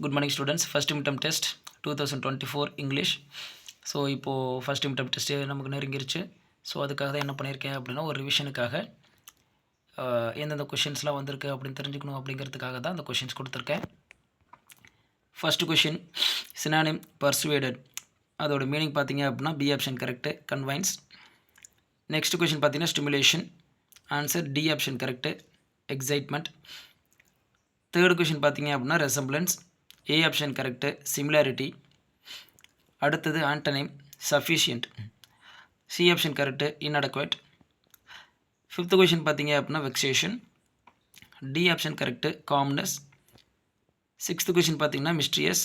Good morning students. First midterm test 2024 English. So இப்போது first midterm test நமக்கு நெருங்கிருச்சு. So அதுக்காக தான் என்ன பண்ணியிருக்கேன் அப்படின்னா, ஒரு ரிவிஷனுக்காக எந்தெந்த கொஷின்ஸ்லாம் வந்திருக்கு அப்படின்னு தெரிஞ்சுக்கணும் அப்படிங்கிறதுக்காக தான் அந்த கொஷின்ஸ் கொடுத்துருக்கேன். ஃபஸ்ட்டு கொஷின் சினானிம் பர்சுவேடட், அதோட மீனிங் பார்த்தீங்க அப்படின்னா B option correct, convince. Next question பார்த்தீங்கன்னா stimulation, answer D option correct, excitement. Third question பார்த்தீங்க அப்படின்னா resemblance, A option correct, similarity. அடுத்தது antonym sufficient, C option correct, inadequate. Fifth question பார்த்தீங்க அப்படின்னா vexation, D option correct, calmness. Sixth question பார்த்தீங்கன்னா mysterious,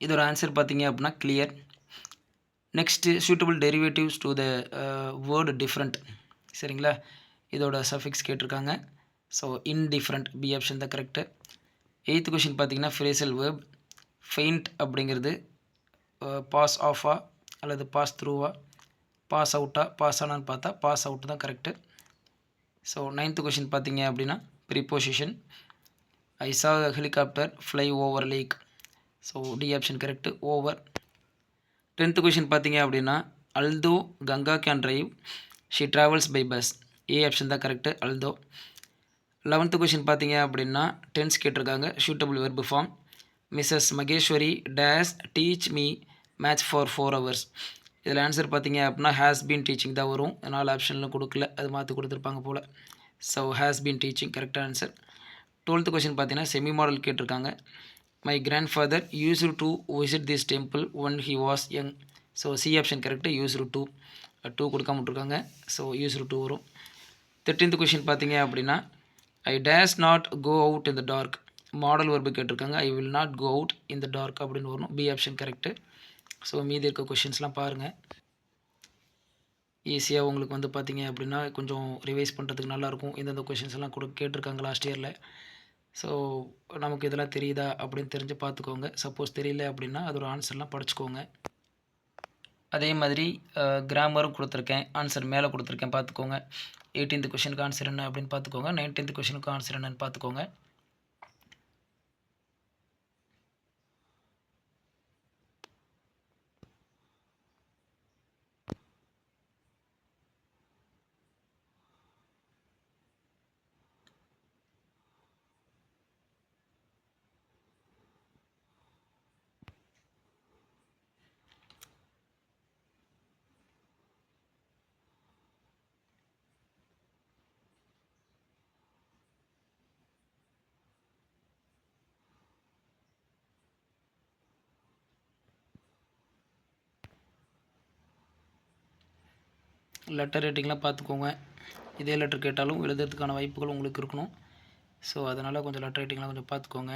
இதோட answer பார்த்தீங்க அப்படின்னா clear. Next suitable derivatives to the word different, சரிங்களா, இதோட சஃபிக்ஸ் கேட்டிருக்காங்க. ஸோ இன்டிஃப்ரெண்ட், பி ஆப்ஷன் தான் கரெக்டு. எயித்து கொஷின் பார்த்தீங்கன்னா ஃப்ரேசல் வேர்ப், ஃபெயிண்ட் அப்படிங்கிறது பாஸ் ஆஃபா அல்லது பாஸ் த்ரூவா, பாஸ் அவுட்டா பாஸ் ஆனான்னு பார்த்தா பாஸ் அவுட் தான் கரெக்டு. ஸோ நைன்த்து கொஷின் பார்த்தீங்க அப்படின்னா preposition, I saw helicopter fly over lake, so D option correct, over. Tenth question பார்த்தீங்க அப்படின்னா although Ganga can drive she travels by bus, A option தான் correct, although. 11th question பார்த்தீங்க அப்படின்னா tense கேட்டிருக்காங்க, suitable verb form, Mrs Maheswari days teach me maths for 4 hours. இதில் answer பார்த்தீங்க அப்படின்னா has been teaching தான் வரும், 4 ஆப்ஷனில் கொடுக்கல, அது மாற்றி கொடுத்துருப்பாங்க போல். ஸோ ஹேஸ் பீன் டீச்சிங் கரெக்டாக ஆன்சர். 12th கொஷின் பார்த்தீங்கன்னா செமி மாடல் கேட்டிருக்காங்க, my grandfather used to visit this temple when he was young, so C option correct, used to, 2 கொடுக்காம விட்ருக்காங்க, ஸோ யூஸ்டு டு வரும். 13th கொஷின் பார்த்தீங்க அப்படின்னா I does not go out in the dark, modal verb கேட்டிருக்காங்க, I will not go out in the dark அப்படின்னு வரணும், B option correct. So மீதி இருக்க கொஷின்ஸ்லாம் பாருங்கள், ஈஸியாக உங்களுக்கு வந்து பார்த்தீங்க அப்படின்னா கொஞ்சம் ரிவைஸ் பண்ணுறதுக்கு நல்லாயிருக்கும். இந்தந்த கொஷின்ஸ் எல்லாம் கேட்டிருக்காங்க லாஸ்ட் இயரில். ஸோ நமக்கு இதெல்லாம் தெரியுதா அப்படின்னு தெரிஞ்சு பார்த்துக்கோங்க. சப்போஸ் தெரியல அப்படின்னா அதோட ஆன்சர்லாம் படிச்சுக்கோங்க. அதே மாதிரி கிராமரும் கொடுத்துருக்கேன், ஆன்சர் மேலே கொடுத்துருக்கேன் பார்த்துக்கோங்க. 18th கொஷினுக்கு ஆன்சர் என்ன அப்படின்னு பார்த்துக்கோங்க, 19th கொஷினுக்கு ஆன்சர் என்னன்னு பார்த்துக்கோங்க. லெட்டர் ரேட்டிங்லாம் பார்த்துக்கோங்க, இதே லெட்டர் கேட்டாலும் எழுதுறதுக்கான வாய்ப்புகள் உங்களுக்கு இருக்கணும். ஸோ அதனால் கொஞ்சம் லெட்டர் ரேட்டிங்லாம் கொஞ்சம் பார்த்துக்கோங்க.